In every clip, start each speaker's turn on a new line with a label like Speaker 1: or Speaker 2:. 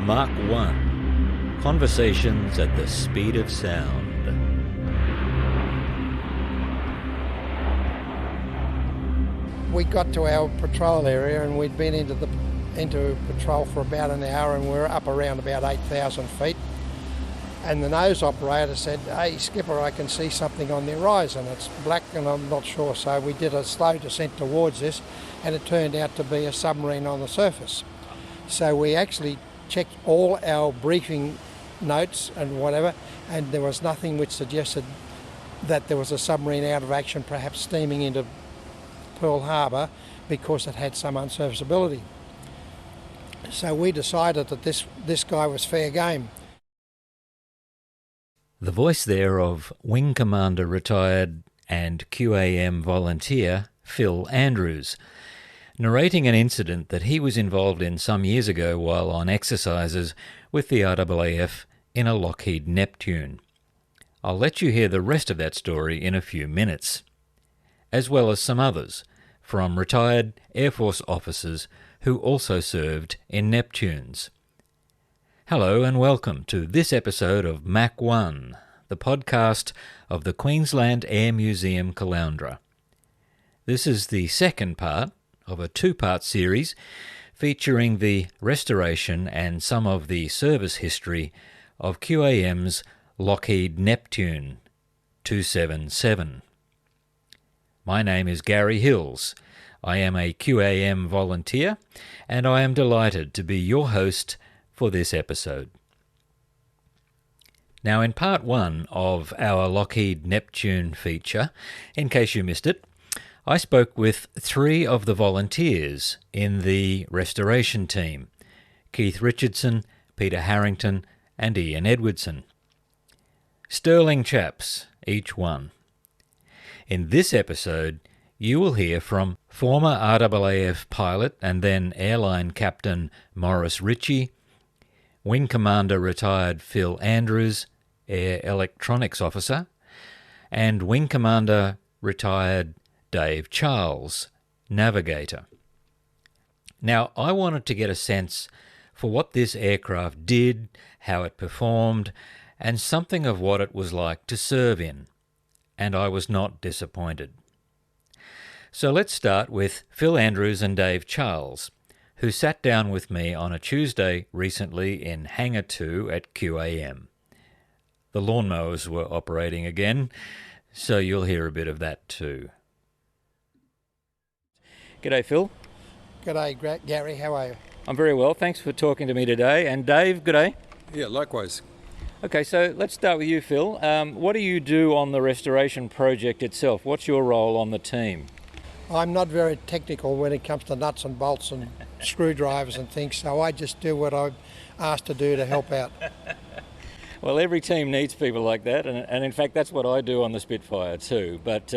Speaker 1: Mark 1. Conversations at the speed of sound.
Speaker 2: We got to our patrol area and we'd been into patrol for about an hour and we were up around about 8,000 feet. And the nose operator said, "Hey skipper, I can see something on the horizon. It's black and I'm not sure." So we did a slow descent towards this and it turned out to be a submarine on the surface. So we actually checked all our briefing notes and whatever, and there was nothing which suggested that there was a submarine out of action, perhaps steaming into Pearl Harbor, because it had some unserviceability. So we decided that this guy was fair game.
Speaker 1: The voice there of Wing Commander retired and QAM volunteer Phil Andrews, narrating an incident that he was involved in some years ago while on exercises with the RAAF in a Lockheed Neptune. I'll let you hear the rest of that story in a few minutes, as well as some others from retired Air Force officers who also served in Neptunes. Hello and welcome to this episode of Mach 1, the podcast of the Queensland Air Museum Caloundra. This is the second part of a two-part series featuring the restoration and some of the service history of QAM's Lockheed Neptune 277. My name is Garry Hills. I am a QAM volunteer and I am delighted to be your host for this episode. Now, in part one of our Lockheed Neptune feature, in case you missed it, I spoke with three of the volunteers in the restoration team: Keith Richardson, Peter Harrington and Ian Edwardson. Sterling chaps, each one. In this episode, you will hear from former RAAF pilot and then airline captain Maurice Ritchie, Wing Commander retired Phil Andrews, Air Electronics Officer, and Wing Commander retired Dave Charles, Navigator. Now, I wanted to get a sense for what this aircraft did, how it performed, and something of what it was like to serve in, and I was not disappointed. So let's start with Phil Andrews and Dave Charles, who sat down with me on a Tuesday recently in Hangar 2 at QAM. The lawnmowers were operating again, so you'll hear a bit of that too. G'day, Phil.
Speaker 2: G'day, Gary, how are you?
Speaker 1: I'm very well, thanks for talking to me today. And Dave, g'day.
Speaker 3: Yeah, likewise.
Speaker 1: Okay, so let's start with you, Phil. What do you do on the restoration project itself? What's your role on the team?
Speaker 2: I'm not very technical when it comes to nuts and bolts and screwdrivers and things, so I just do what I'm asked to do to help out.
Speaker 1: Well, every team needs people like that, and in fact that's what I do on the Spitfire too. But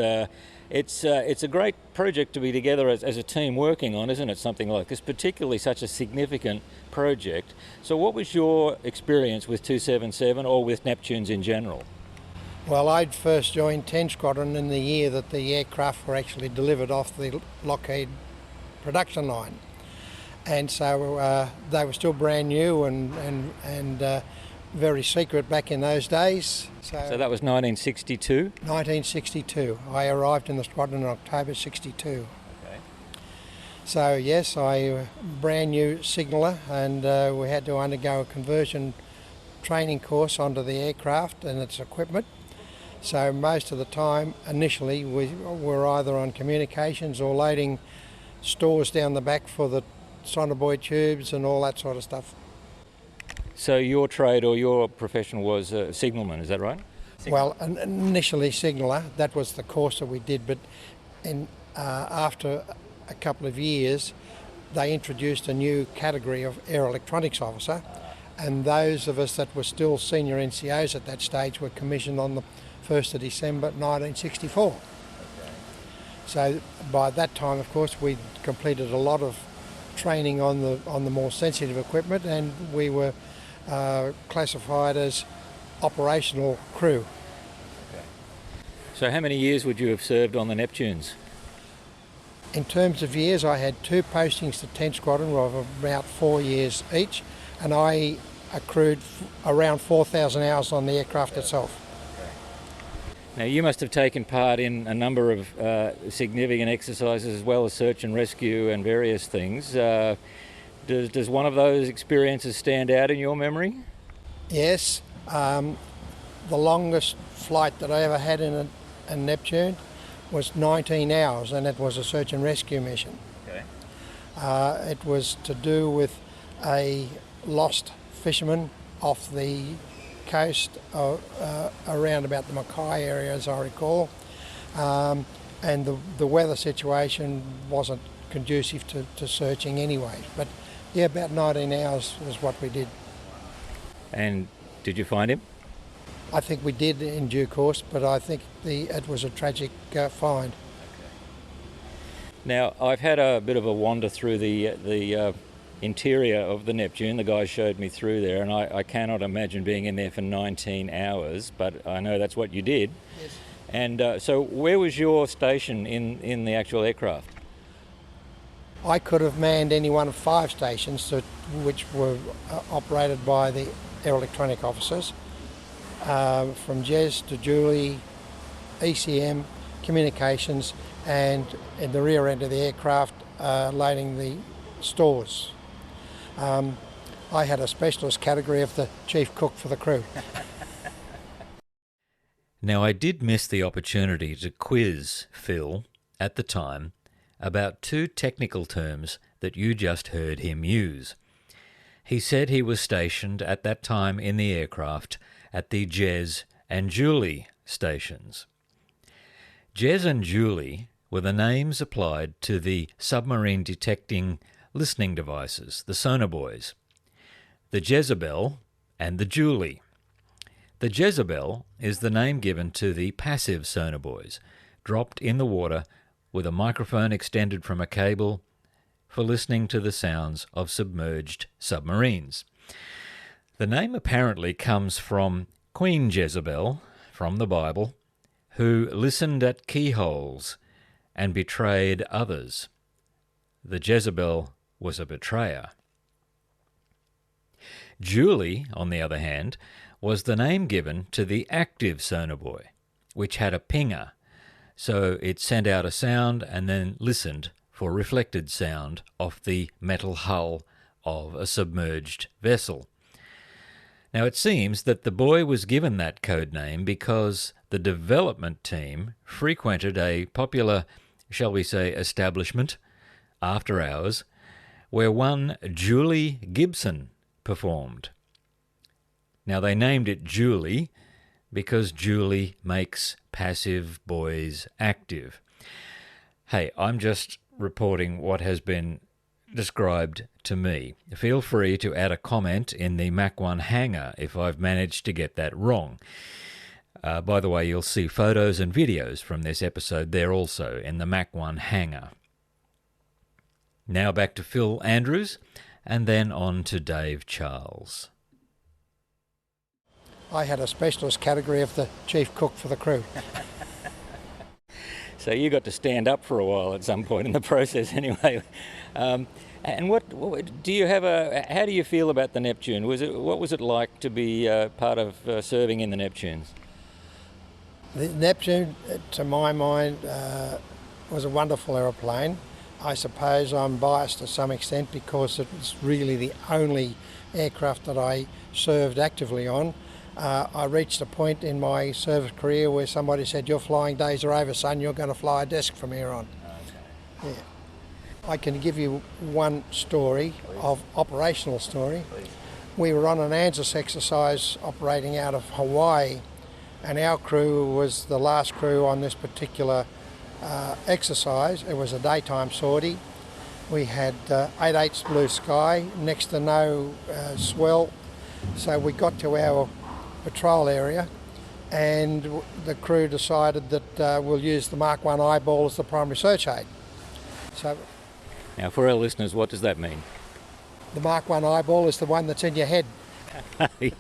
Speaker 1: it's a great project to be together as a team working on, isn't it, something like this, particularly such a significant project. So what was your experience with 277 or with Neptunes in general?
Speaker 2: Well, I'd first joined 10 Squadron in the year that the aircraft were actually delivered off the Lockheed production line. And so they were still brand new and very secret back in those days.
Speaker 1: So that was 1962?
Speaker 2: 1962. I arrived in the squadron in October 62.
Speaker 1: Okay.
Speaker 2: So yes, I brand new signaller, and we had to undergo a conversion training course onto the aircraft and its equipment. So most of the time, initially, we were either on communications or loading stores down the back for the sonobuoy tubes and all that sort of stuff.
Speaker 1: So your trade or your profession was a signalman, is that right?
Speaker 2: Well, initially signaller, that was the course that we did, but after a couple of years, they introduced a new category of air electronics officer, and those of us that were still senior NCOs at that stage were commissioned on the 1st of December 1964. Okay. So by that time, of course, we'd completed a lot of training on the more sensitive equipment, and we were classified as operational crew.
Speaker 1: Okay. So how many years would you have served on the Neptunes?
Speaker 2: In terms of years, I had two postings to 10 Squadron of about 4 years each. and I accrued around 4,000 hours on the aircraft itself.
Speaker 1: Now, you must have taken part in a number of significant exercises as well as search and rescue and various things. Does one of those experiences stand out in your memory?
Speaker 2: Yes. The longest flight that I ever had in a Neptune was 19 hours, and it was a search and rescue mission.
Speaker 1: Okay.
Speaker 2: It was to do with a lost fisherman off the coast around about the Mackay area, as I recall, and the weather situation wasn't conducive to searching anyway. But yeah, about 19 hours was what we did.
Speaker 1: And did you find him?
Speaker 2: I think we did in due course, but I think it was a tragic find.
Speaker 1: Now, I've had a bit of a wander through the interior of the Neptune. The guy showed me through there, and I cannot imagine being in there for 19 hours, but I know that's what you did.
Speaker 2: Yes.
Speaker 1: And so where was your station in the actual aircraft?
Speaker 2: I could have manned any one of 5 stations which were operated by the air electronic officers, from Jez to Julie, ECM, communications, and in the rear end of the aircraft loading the stores. I had a specialist category of the chief cook for the crew.
Speaker 1: Now, I did miss the opportunity to quiz Phil at the time about 2 technical terms that you just heard him use. He said he was stationed at that time in the aircraft at the Jez and Julie stations. Jez and Julie were the names applied to the submarine detecting listening devices, the sonar buoys, the Jezebel and the Julie. The Jezebel is the name given to the passive sonar buoys, dropped in the water with a microphone extended from a cable for listening to the sounds of submerged submarines. The name apparently comes from Queen Jezebel, from the Bible, who listened at keyholes and betrayed others. The Jezebel was a betrayer. Julie, on the other hand, was the name given to the active sonar buoy, which had a pinger, so it sent out a sound and then listened for reflected sound off the metal hull of a submerged vessel. Now, it seems that the buoy was given that code name because the development team frequented a popular, shall we say, establishment after hours where one Julie Gibson performed. Now, they named it Julie because Julie makes passive buoys active. Hey, I'm just reporting what has been described to me. Feel free to add a comment in the Mach 1 hangar if I've managed to get that wrong. By the way, you'll see photos and videos from this episode there also in the Mach 1 hangar. Now back to Phil Andrews and then on to Dave Charles.
Speaker 2: I had a specialist category of the chief cook for the crew.
Speaker 1: So you got to stand up for a while at some point in the process anyway. And what do you have how do you feel about the Neptune? What was it like to be part of serving in the Neptunes?
Speaker 2: The Neptune, to my mind, was a wonderful aeroplane. I suppose I'm biased to some extent because it was really the only aircraft that I served actively on. I reached a point in my service career where somebody said, "Your flying days are over, son, you're going to fly a desk from here on." Okay. Yeah. I can give you one story, operational story.
Speaker 1: Please.
Speaker 2: We were on an ANZUS exercise operating out of Hawaii, and our crew was the last crew on this particular exercise. It was a daytime sortie. We had 8/8 blue sky, next to no swell, so we got to our patrol area and the crew decided that we'll use the Mark 1 eyeball as the primary search aid. So,
Speaker 1: now for our listeners, what does that mean?
Speaker 2: The Mark 1 eyeball is the one that's in your head.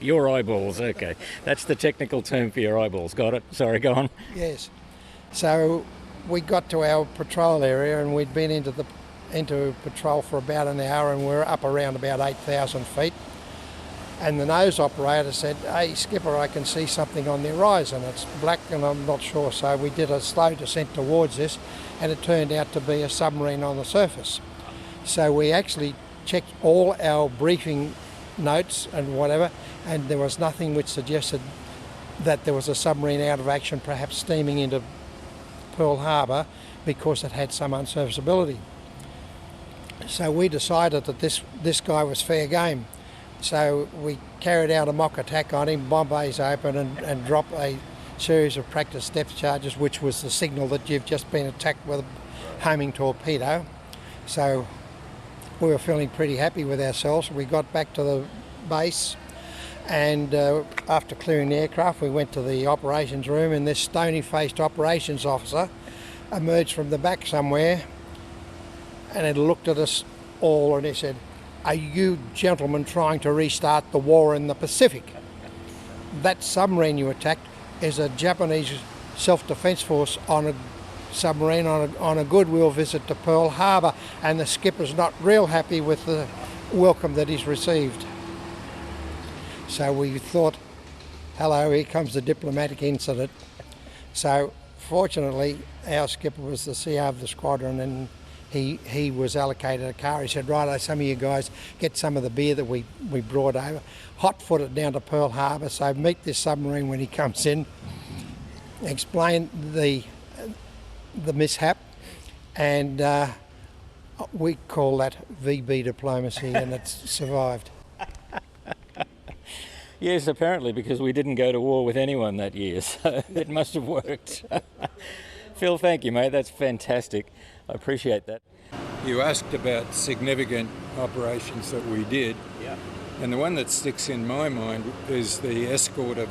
Speaker 1: Your eyeballs, okay. That's the technical term for your eyeballs. Got it. Sorry, go on.
Speaker 2: Yes. So we got to our patrol area and we'd been into patrol for about an hour and we're up around about 8,000 feet. And the nose operator said, "Hey, skipper, I can see something on the horizon. It's black and I'm not sure." So we did a slow descent towards this, and it turned out to be a submarine on the surface. So we actually checked all our briefing notes and whatever, and there was nothing which suggested that there was a submarine out of action, perhaps steaming into Pearl Harbor, because it had some unserviceability. So we decided that this guy was fair game. So we carried out a mock attack on him, bombays open, and dropped a series of practice depth charges, which was the signal that you've just been attacked with a homing torpedo. So we were feeling pretty happy with ourselves. We got back to the base, and after clearing the aircraft, we went to the operations room, and this stony-faced operations officer emerged from the back somewhere, and he looked at us all and he said, "Are you gentlemen trying to restart the war in the Pacific? That submarine you attacked is a Japanese self-defense force on a submarine on a goodwill visit to Pearl Harbor, and the skipper's not real happy with the welcome that he's received." So we thought, hello, here comes the diplomatic incident. So fortunately, our skipper was the CO of the squadron, and he was allocated a car. He said, "Righto, some of you guys get some of the beer that we brought over, hot-foot it down to Pearl Harbor, so meet this submarine when he comes in, explain the mishap," and we call that VB diplomacy, and it's survived.
Speaker 1: Yes, apparently, because we didn't go to war with anyone that year, so it must have worked. Phil, thank you, mate. That's fantastic. I appreciate that.
Speaker 3: You asked about significant operations that we did, and the one that sticks in my mind is the escort of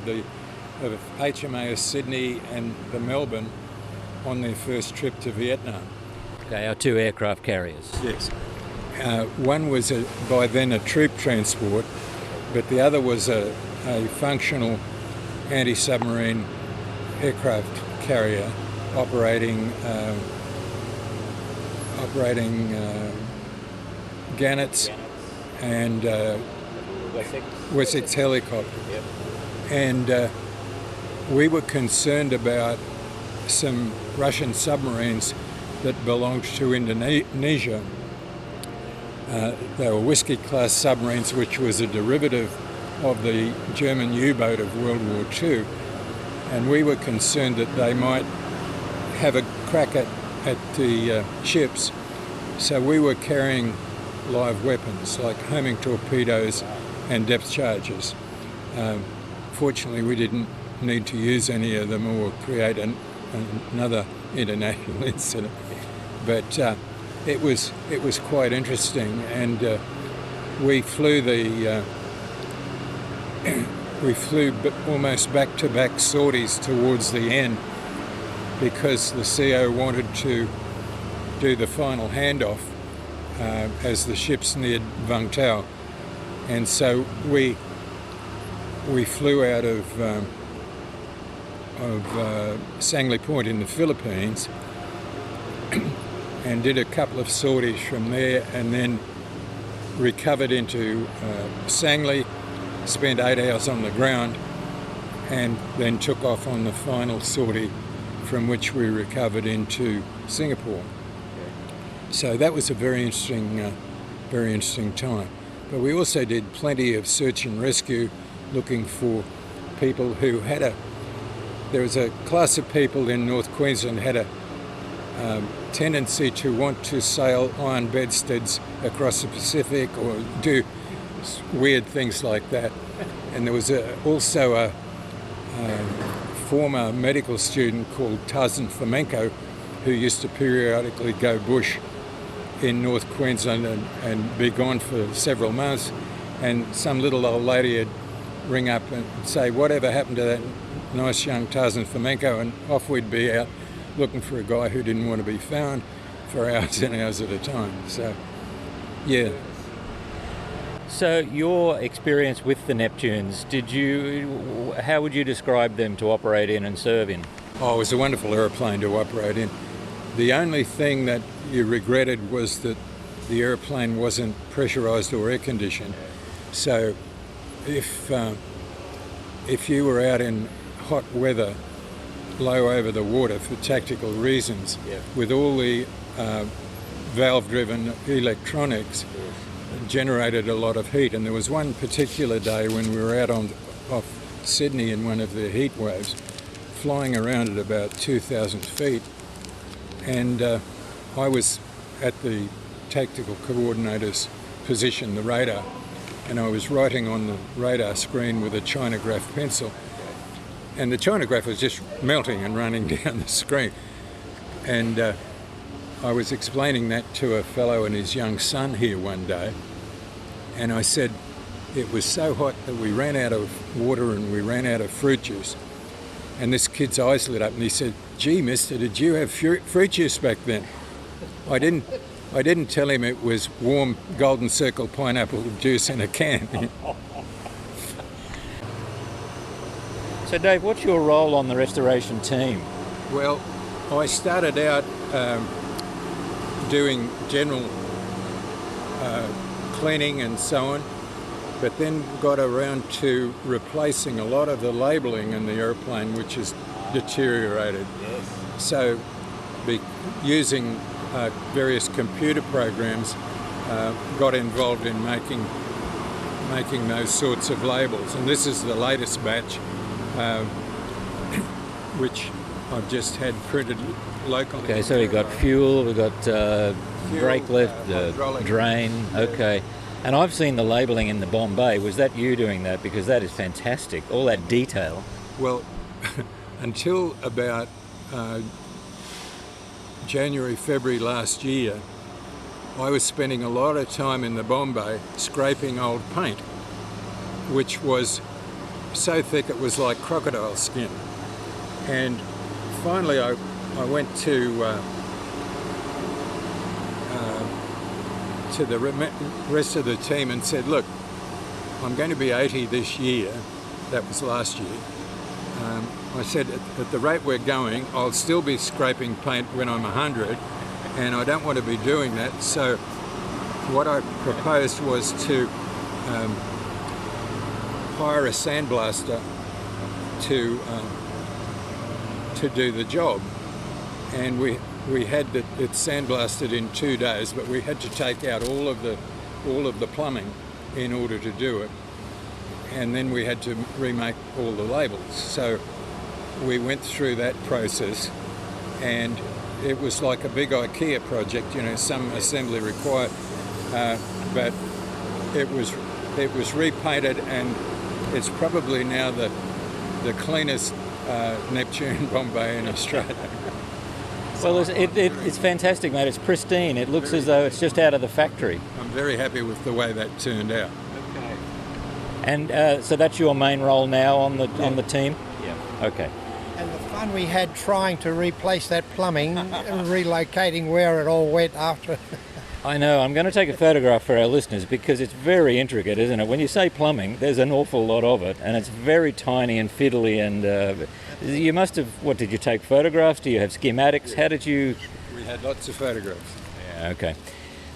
Speaker 3: HMAS Sydney and the Melbourne on their first trip to Vietnam.
Speaker 1: Okay, our two aircraft carriers.
Speaker 3: Yes. One was by then a troop transport, but the other was a functional anti-submarine aircraft carrier operating Gannets and Wessex helicopter.
Speaker 1: Yep.
Speaker 3: And we were concerned about some Russian submarines that belonged to Indonesia. They were Whiskey-class submarines, which was a derivative of the German U-boat of World War II. And we were concerned that they might have a crack at the ships. So we were carrying live weapons like homing torpedoes and depth charges. Fortunately, we didn't need to use any of them or create another international incident. But it was quite interesting, and we flew almost back-to-back sorties towards the end, because the CO wanted to do the final handoff as the ships neared Vung Tau, and so we flew out of Sangley Point in the Philippines and did a couple of sorties from there, and then recovered into Sangley, spent 8 hours on the ground, and then took off on the final sortie, from which we recovered into Singapore. So that was a very interesting time. But we also did plenty of search and rescue, looking for people who had there was a class of people in North Queensland had a tendency to want to sail iron bedsteads across the Pacific or do weird things like that. And there was also a former medical student called Tarzan Fomenko, who used to periodically go bush in North Queensland and be gone for several months, and some little old lady would ring up and say, "Whatever happened to that nice young Tarzan Fomenko?" And off we'd be out looking for a guy who didn't want to be found for hours and hours at a time. So, yeah.
Speaker 1: So your experience with the Neptunes, how would you describe them to operate in and serve in?
Speaker 3: Oh, it was a wonderful aeroplane to operate in. The only thing that you regretted was that the aeroplane wasn't pressurised or air conditioned. So if you were out in hot weather, low over the water for tactical reasons, with all the valve-driven electronics, it generated a lot of heat. And there was one particular day when we were out off Sydney in one of the heat waves, flying around at about 2,000 feet, and I was at the tactical coordinator's position, the radar, and I was writing on the radar screen with a Chinograph pencil, and the Chinograph was just melting and running down the screen. And I was explaining that to a fellow and his young son here one day, and I said it was so hot that we ran out of water and we ran out of fruit juice. And this kid's eyes lit up and he said, "Gee, mister, did you have fruit juice back then?" I didn't tell him it was warm Golden Circle pineapple juice in a can.
Speaker 1: So Dave, what's your role on the restoration team?
Speaker 3: Well, I started out doing general cleaning and so on, but then got around to replacing a lot of the labelling in the airplane, which has deteriorated.
Speaker 1: Yes.
Speaker 3: So using various computer programs, got involved in making those sorts of labels. And this is the latest batch, which I've just had printed locally.
Speaker 1: Okay, so we've got fuel, we've got brake lift,
Speaker 3: hydraulic
Speaker 1: drain, okay. And I've seen the labelling in the Bombay. Was that you doing that? Because that is fantastic, all that detail.
Speaker 3: Well, until about January, February last year, I was spending a lot of time in the Bombay scraping old paint, which was so thick it was like crocodile skin. And finally I went to the rest of the team and said, "Look, I'm going to be 80 this year." That was last year. I said, at the rate we're going, I'll still be scraping paint when I'm 100, and I don't want to be doing that. So what I proposed was to hire a sandblaster to do the job. And we had it sandblasted in 2 days, but we had to take out all of the plumbing in order to do it. And then we had to remake all the labels. So we went through that process, and it was like a big IKEA project, some assembly required, but it was repainted, and it's probably now the cleanest Neptune Bombay in Australia.
Speaker 1: Well, it's fantastic, mate. It's pristine. It looks as though it's just out of the factory.
Speaker 3: I'm very happy with the way that turned out.
Speaker 1: Okay. And so that's your main role now on the team?
Speaker 3: Yeah.
Speaker 1: Okay.
Speaker 2: And the fun we had trying to replace that plumbing, relocating where it all went after.
Speaker 1: I know. I'm going to take a photograph for our listeners because it's very intricate, isn't it? When you say plumbing, there's an awful lot of it, and it's very tiny and fiddly. And you must have. What did you take photographs? Do you have schematics? How did you?
Speaker 3: We had lots of photographs.
Speaker 1: Yeah. Okay.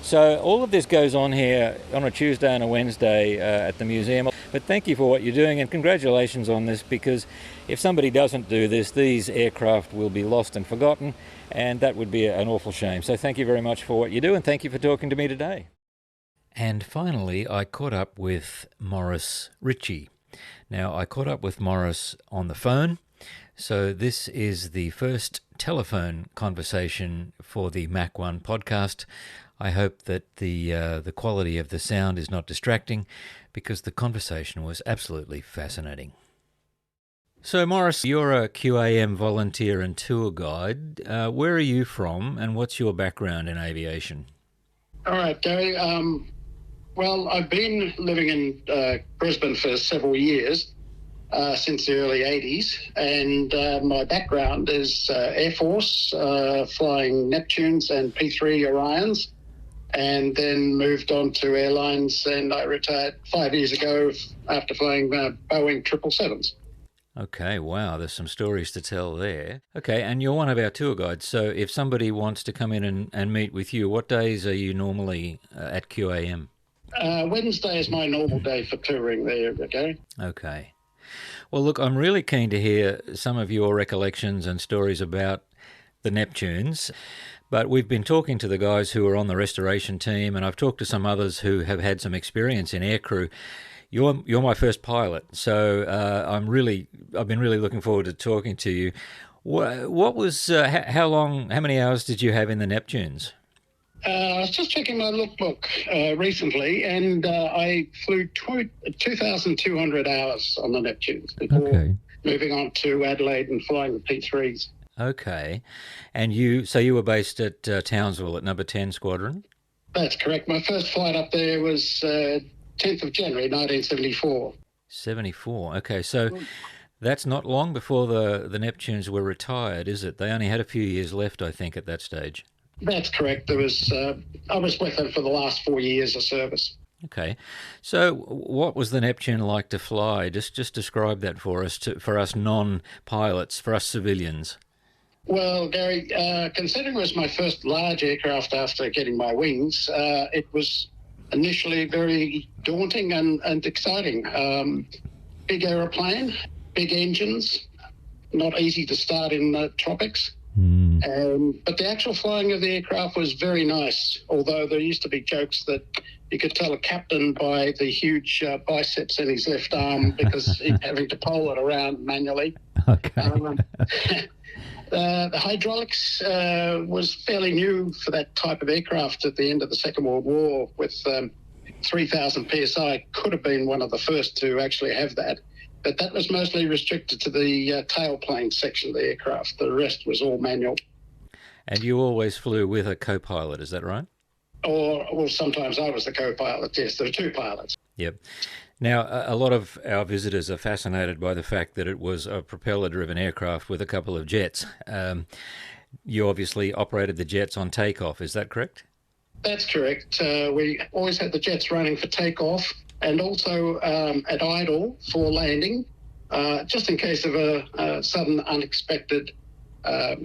Speaker 1: So all of this goes on here on a Tuesday and a Wednesday at the museum. But thank you for what you're doing, and congratulations on this, because if somebody doesn't do this, these aircraft will be lost and forgotten, and that would be an awful shame. So thank you very much for what you do, and thank you for talking to me today. And finally, I caught up with Maurice Ritchie. Now, I caught up with Maurice on the phone, so this is the first telephone conversation for the Mach 1 podcast. I hope that the quality of the sound is not distracting, because the conversation was absolutely fascinating. So, Maurice, you're a QAM volunteer and tour guide. Where are you from, and what's your background in aviation?
Speaker 4: All right, Garry. Well, I've been living in Brisbane for several years, since the early 80s, and my background is Air Force, flying Neptunes and P3 Orions, and then moved on to airlines, and I retired 5 years ago after flying Boeing 777s.
Speaker 1: Okay, wow, there's some stories to tell there. Okay, and you're one of our tour guides, so if somebody wants to come in and meet with you, what days are you normally at QAM?
Speaker 4: Wednesday is my normal day for touring there, okay?
Speaker 1: Okay. Well, look, I'm really keen to hear some of your recollections and stories about the Neptunes, but we've been talking to the guys who are on the restoration team, and I've talked to some others who have had some experience in aircrew. You're my first pilot, so I've been really looking forward to talking to you. What was how many hours did you have in the Neptunes?
Speaker 4: I was just checking my lookbook recently, and I flew 2,200 hours on the Neptunes before moving on to Adelaide and flying the P3s.
Speaker 1: Okay. And you were based at Townsville at number 10 Squadron?
Speaker 4: That's correct. My first flight up there was 10th of January 1974.
Speaker 1: 74. Okay, so that's not long before the Neptunes were retired, is it? They only had a few years left, I think, at that stage.
Speaker 4: That's correct. I was with them for the last 4 years of service.
Speaker 1: Okay. So what was the Neptune like to fly? Just describe that for us, for us non-pilots, for us civilians.
Speaker 4: Well, Gary, considering it was my first large aircraft after getting my wings, it was initially very daunting and exciting. Big aeroplane, big engines, not easy to start in the tropics. But the actual flying of the aircraft was very nice, although there used to be jokes that you could tell a captain by the huge biceps in his left arm because he's having to pole it around manually.
Speaker 1: Okay.
Speaker 4: The hydraulics was fairly new for that type of aircraft at the end of the Second World War with 3,000 psi. Could have been one of the first to actually have that. But that was mostly restricted to the tailplane section of the aircraft. The rest was all manual.
Speaker 1: And you always flew with a co-pilot, is that right?
Speaker 4: Or sometimes I was the co-pilot, yes. There were two pilots.
Speaker 1: Yep. Now, a lot of our visitors are fascinated by the fact that it was a propeller-driven aircraft with a couple of jets. You obviously operated the jets on takeoff, is that correct?
Speaker 4: That's correct. We always had the jets running for takeoff and also at idle for landing, just in case of a sudden unexpected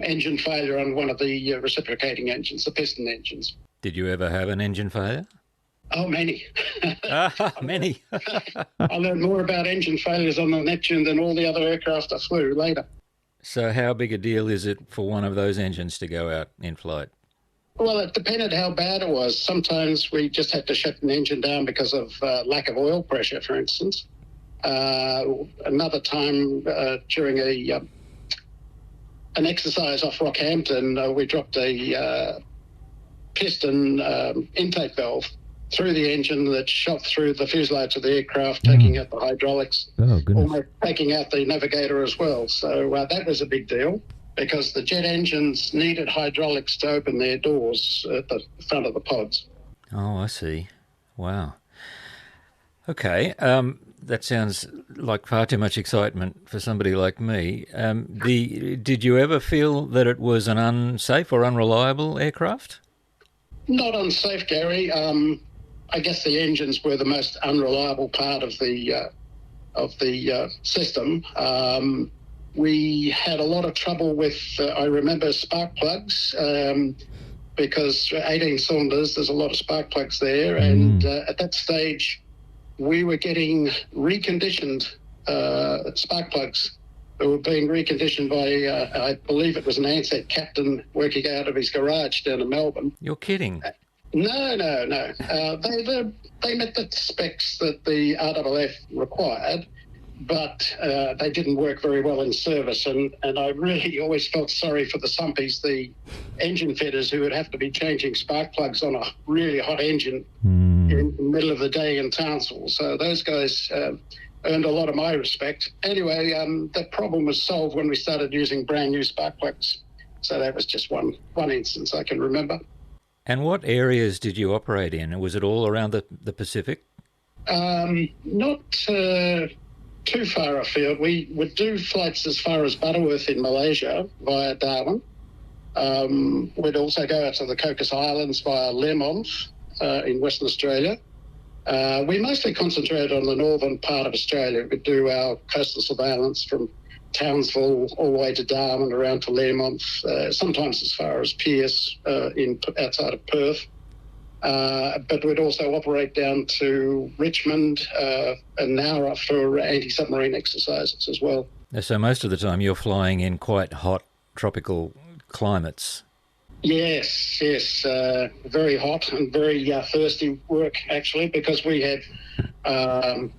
Speaker 4: engine failure on one of the reciprocating engines, the piston engines.
Speaker 1: Did you ever have an engine failure?
Speaker 4: Oh, many.
Speaker 1: Many.
Speaker 4: I learned more about engine failures on the Neptune than all the other aircraft I flew later.
Speaker 1: So how big a deal is it for one of those engines to go out in flight?
Speaker 4: Well, it depended how bad it was. Sometimes we just had to shut an engine down because of lack of oil pressure, for instance. Another time during an exercise off Rockhampton, we dropped a piston intake valve through the engine that shot through the fuselage of the aircraft, taking out the hydraulics, almost taking out the Navigator as well. So that was a big deal because the jet engines needed hydraulics to open their doors at the front of the pods.
Speaker 1: Oh, I see. Wow. Okay. That sounds like far too much excitement for somebody like me. Did you ever feel that it was an unsafe or unreliable aircraft?
Speaker 4: Not unsafe, Gary. I guess the engines were the most unreliable part of the system. We had a lot of trouble with, I remember, spark plugs because 18 cylinders, there's a lot of spark plugs there. And at that stage, we were getting reconditioned spark plugs that were being reconditioned by, I believe it was an Ansett captain working out of his garage down in Melbourne.
Speaker 1: You're kidding.
Speaker 4: No. They met the specs that the RAAF required, but they didn't work very well in service. And I really always felt sorry for the sumpies, the engine fitters, who would have to be changing spark plugs on a really hot engine in the middle of the day in Townsville. So those guys earned a lot of my respect. Anyway, that problem was solved when we started using brand new spark plugs. So that was just one instance I can remember.
Speaker 1: And what areas did you operate in? Was it all around the Pacific?
Speaker 4: Not too far afield. We would do flights as far as Butterworth in Malaysia via Darwin. We'd also go out to the Cocos Islands via Learmonth in Western Australia. We mostly concentrated on the northern part of Australia. We'd do our coastal surveillance from Townsville all the way to Darwin, around to Learmonth, sometimes as far as Pearce outside of Perth. but we'd also operate down to Richmond and Nowra for anti-submarine exercises as well.
Speaker 1: So most of the time you're flying in quite hot tropical climates.
Speaker 4: Yes, very hot and very thirsty work, actually, because we had our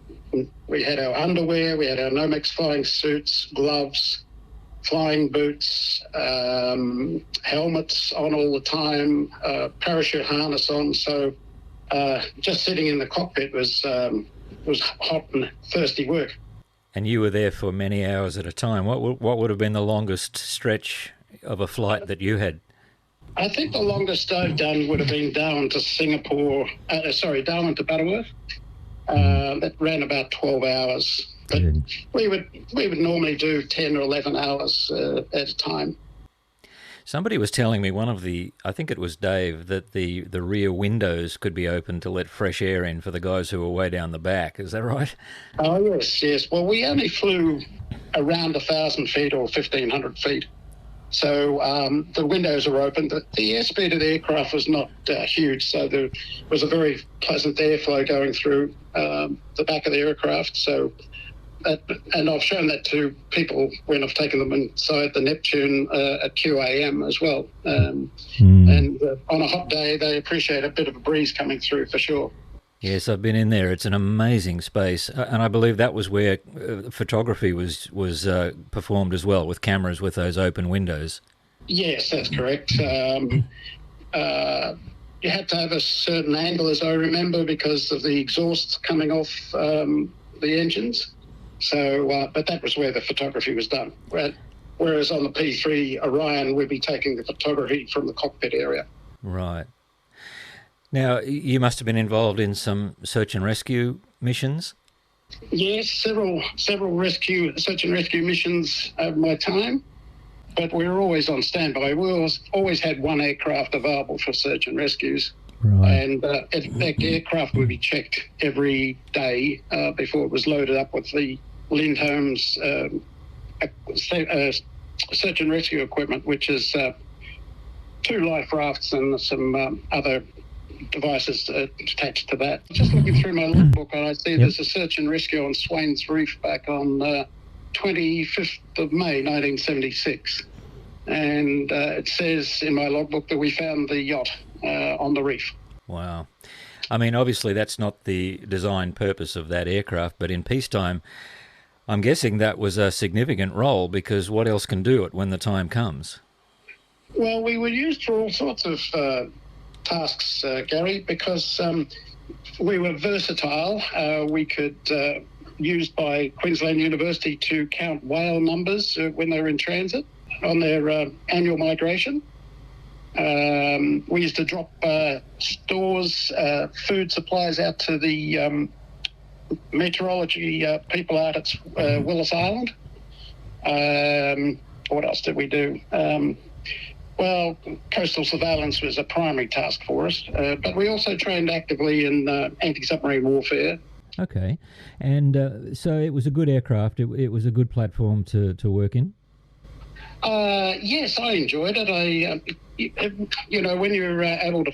Speaker 4: underwear, we had our Nomex flying suits, gloves, flying boots, helmets on all the time, parachute harness on. So just sitting in the cockpit was hot and thirsty work.
Speaker 1: And you were there for many hours at a time. What would have been the longest stretch of a flight that you had?
Speaker 4: I think the longest I've done would have been Darwin to Butterworth. That ran about 12 hours. But we would normally do 10 or 11 hours at a time.
Speaker 1: Somebody was telling me, I think it was Dave, that the rear windows could be opened to let fresh air in for the guys who were way down the back. Is that right?
Speaker 4: Oh, yes. Well, we only flew around 1,000 feet or 1,500 feet. So the windows are open. The airspeed of the aircraft was not huge, so there was a very pleasant airflow going through the back of the aircraft. So, and I've shown that to people when I've taken them inside the Neptune at QAM as well. And on a hot day, they appreciate a bit of a breeze coming through for sure.
Speaker 1: Yes, I've been in there. It's an amazing space, and I believe that was where photography was performed as well, with cameras with those open windows. Yes,
Speaker 4: that's correct. You had to have a certain angle, as I remember, because of the exhaust coming off the engines. So, but that was where the photography was done. Whereas on the P3 Orion, we'd be taking the photography from the cockpit area.
Speaker 1: Right. Now, you must have been involved in some search and rescue missions?
Speaker 4: Yes, several search and rescue missions over my time, but we were always on standby. We always had one aircraft available for search and rescues, right. And that aircraft would be checked every day before it was loaded up with the Lindholm's search and rescue equipment, which is 2 life rafts and some other devices attached to that. Just looking through my logbook, and I see there's a search and rescue on Swains Reef back on 25th of May 1976, and it says in my logbook that we found the yacht on the reef.
Speaker 1: Wow. I mean, obviously that's not the design purpose of that aircraft, but in peacetime I'm guessing that was a significant role, because what else can do it when the time comes? Well,
Speaker 4: we were used for all sorts of tasks, Gary, because we were versatile. We could used by Queensland University to count whale numbers when they were in transit on their annual migration. We used to drop stores, food supplies out to the meteorology people out at Willis Island. What else did we do? Well, coastal surveillance was a primary task for us, but we also trained actively in anti-submarine warfare.
Speaker 1: Okay, and so it was a good aircraft. It was a good platform to work in.
Speaker 4: Yes, I enjoyed it. When you're able to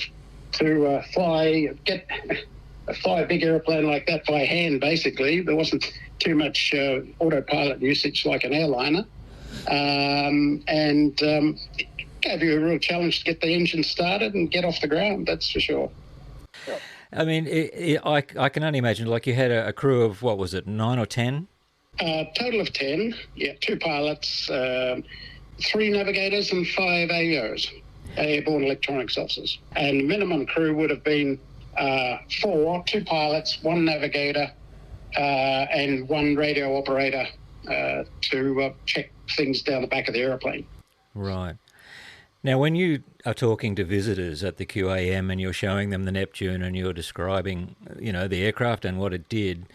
Speaker 4: fly a big airplane like that by hand, basically, there wasn't too much autopilot usage like an airliner, and gave you a real challenge to get the engine started and get off the ground, that's for sure.
Speaker 1: I mean, I can only imagine, like, you had a crew of, what was it, 9 or 10?
Speaker 4: Total of 10, 2 pilots, 3 navigators and 5 AEOs, airborne electronics officers. And minimum crew would have been 4, 2 pilots, 1 navigator, and 1 radio operator to check things down the back of the aeroplane.
Speaker 1: Right. Now, when you are talking to visitors at the QAM and you're showing them the Neptune and you're describing, the aircraft and what it did,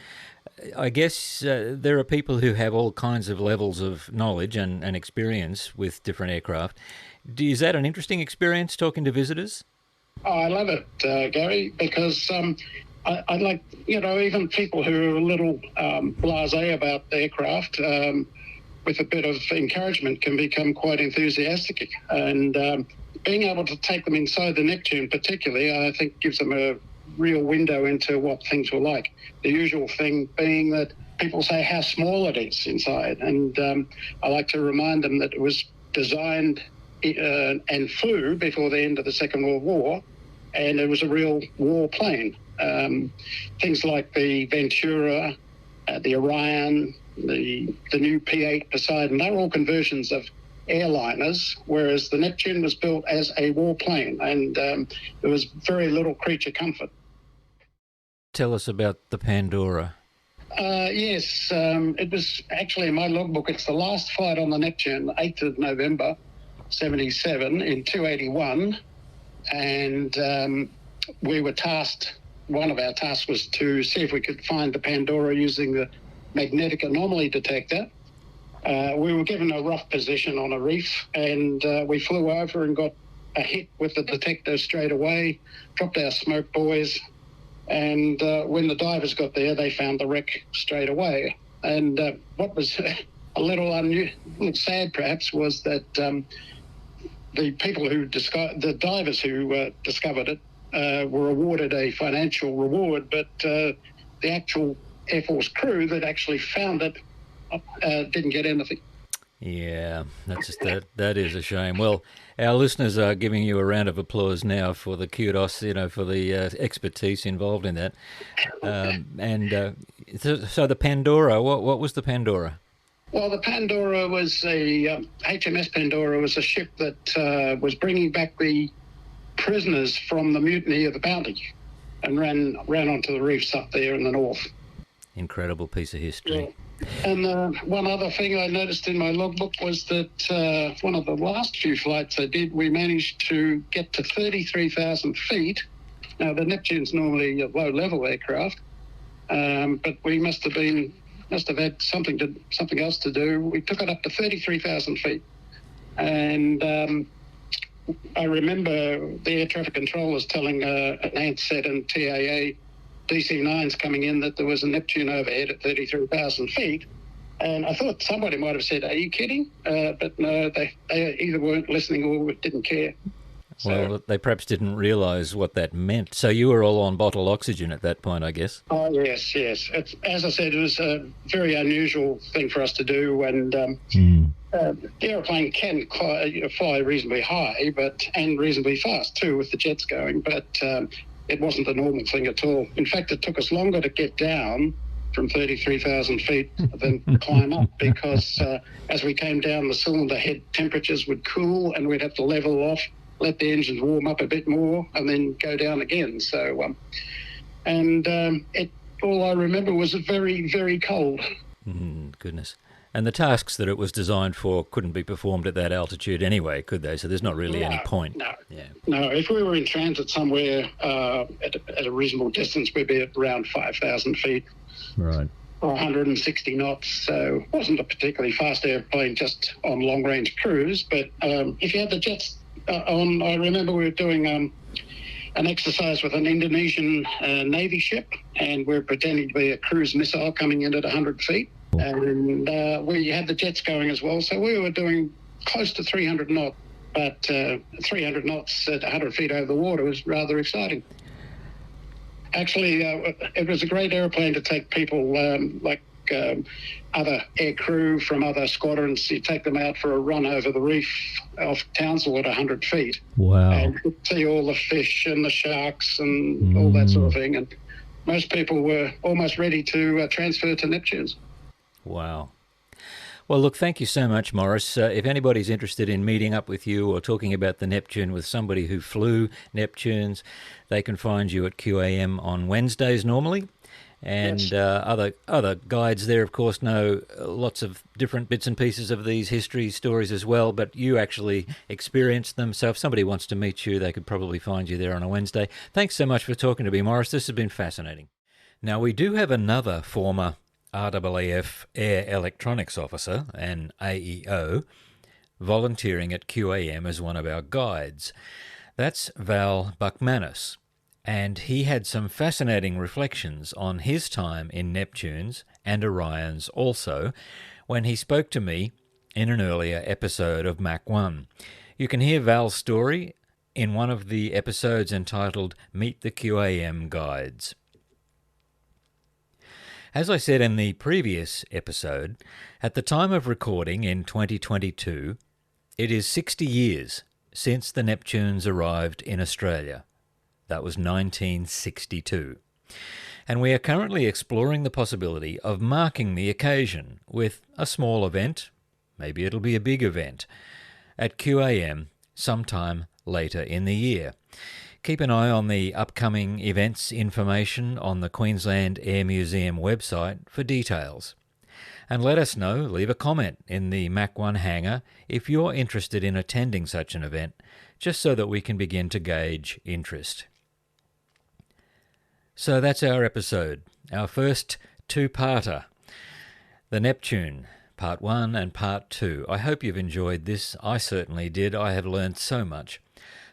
Speaker 1: I guess there are people who have all kinds of levels of knowledge and experience with different aircraft. Is that an interesting experience, talking to visitors?
Speaker 4: Oh, I love it, Gary, because I like, even people who are a little blasé about the aircraft, with a bit of encouragement can become quite enthusiastic. And being able to take them inside the Neptune particularly, I think gives them a real window into what things were like. The usual thing being that people say how small it is inside. And I like to remind them that it was designed and flew before the end of the Second World War, and it was a real war plane. Things like the Ventura, the Orion, the new P-8 Poseidon, they were all conversions of airliners, whereas the Neptune was built as a war plane, and there was very little creature comfort.
Speaker 1: Tell us about the Pandora.
Speaker 4: Yes, it was actually in my logbook. It's the last flight on the Neptune, 8th of November, 77 in 281, and we were tasked. One of our tasks was to see if we could find the Pandora using the magnetic anomaly detector. We were given a rough position on a reef, and we flew over and got a hit with the detector straight away, dropped our smoke buoys, and when the divers got there, they found the wreck straight away. And what was a little sad perhaps was that the people who the divers who discovered it were awarded a financial reward, but the actual Air Force crew that actually found it didn't get anything.
Speaker 1: Yeah, that is a shame. Well, our listeners are giving you a round of applause now for the kudos, for the expertise involved in that. So the Pandora, what was the Pandora?
Speaker 4: Well, the Pandora was HMS Pandora was a ship that was bringing back the prisoners from the mutiny of the Bounty, and ran onto the reefs up there in the north.
Speaker 1: Incredible piece of history.
Speaker 4: Yeah. And one other thing I noticed in my logbook was that one of the last few flights I did, we managed to get to 33,000 feet. Now, the Neptune's normally a low-level aircraft, but we must have had something else to do. We took it up to 33,000 feet. And I remember the air traffic controllers telling an Ansett and TAA DC-9s coming in that there was a Neptune overhead at 33,000 feet. And I thought somebody might have said, "Are you kidding?" But no, they either weren't listening or didn't care.
Speaker 1: Well, they perhaps didn't realise what that meant. So you were all on bottled oxygen at that point, I guess.
Speaker 4: Oh, yes. It's, as I said, it was a very unusual thing for us to do. And the aeroplane can fly reasonably high and reasonably fast, too, with the jets going. But it wasn't the normal thing at all. In fact, it took us longer to get down from 33,000 feet than climb up, because as we came down, the cylinder head temperatures would cool and we'd have to level off, let the engines warm up a bit more, and then go down again. So, all I remember was very, very cold.
Speaker 1: Goodness. And the tasks that it was designed for couldn't be performed at that altitude anyway, could they? So there's not really any point.
Speaker 4: No.
Speaker 1: Yeah.
Speaker 4: No, if we were in transit somewhere at a reasonable distance, we'd be at around 5,000 feet.
Speaker 1: Right.
Speaker 4: Or 160 knots. So it wasn't a particularly fast airplane just on long-range cruise. But if you had the jets on, I remember we were doing an exercise with an Indonesian Navy ship, and we were pretending to be a cruise missile coming in at 100 feet. And we had the jets going as well, so we were doing close to 300 knots, but 300 knots at 100 feet over the water was rather exciting. Actually, it was a great airplane to take people like other air crew from other squadrons. You take them out for a run over the reef off Townsville at 100 feet.
Speaker 1: Wow.
Speaker 4: And see all the fish and the sharks and all that sort of thing. And most people were almost ready to transfer to Neptunes.
Speaker 1: Wow. Well, look, thank you so much, Maurice. If anybody's interested in meeting up with you or talking about the Neptune with somebody who flew Neptunes, they can find you at QAM on Wednesdays normally. And
Speaker 4: Yes.
Speaker 1: Other guides there, of course, know lots of different bits and pieces of these history stories as well, but you actually experienced them. So if somebody wants to meet you, they could probably find you there on a Wednesday. Thanks so much for talking to me, Maurice. This has been fascinating. Now, we do have another former RAAF Air Electronics Officer, an AEO, volunteering at QAM as one of our guides. That's Val Buckmanus, and he had some fascinating reflections on his time in Neptunes and Orions also when he spoke to me in an earlier episode of Mach 1. You can hear Val's story in one of the episodes entitled Meet the QAM Guides. As I said in the previous episode, at the time of recording in 2022, it is 60 years since the Neptunes arrived in Australia. That was 1962. And we are currently exploring the possibility of marking the occasion with a small event, maybe it'll be a big event, at QAM sometime later in the year. Keep an eye on the upcoming events information on the Queensland Air Museum website for details. And let us know, leave a comment in the Mach 1 hangar if you're interested in attending such an event, just so that we can begin to gauge interest. So that's our episode, our first two-parter, the Neptune, Part 1 and Part 2. I hope you've enjoyed this. I certainly did. I have learned so much.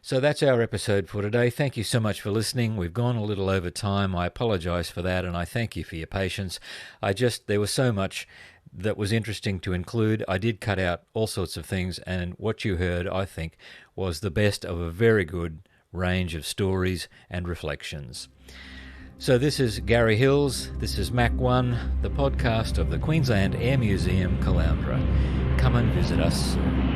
Speaker 1: So that's our episode for today. Thank you so much for listening. We've gone a little over time. I apologise for that, and I thank you for your patience. There was so much that was interesting to include. I did cut out all sorts of things, and what you heard, I think, was the best of a very good range of stories and reflections. So this is Garry Hills. This is Mach 1, the podcast of the Queensland Air Museum, Caloundra. Come and visit us soon.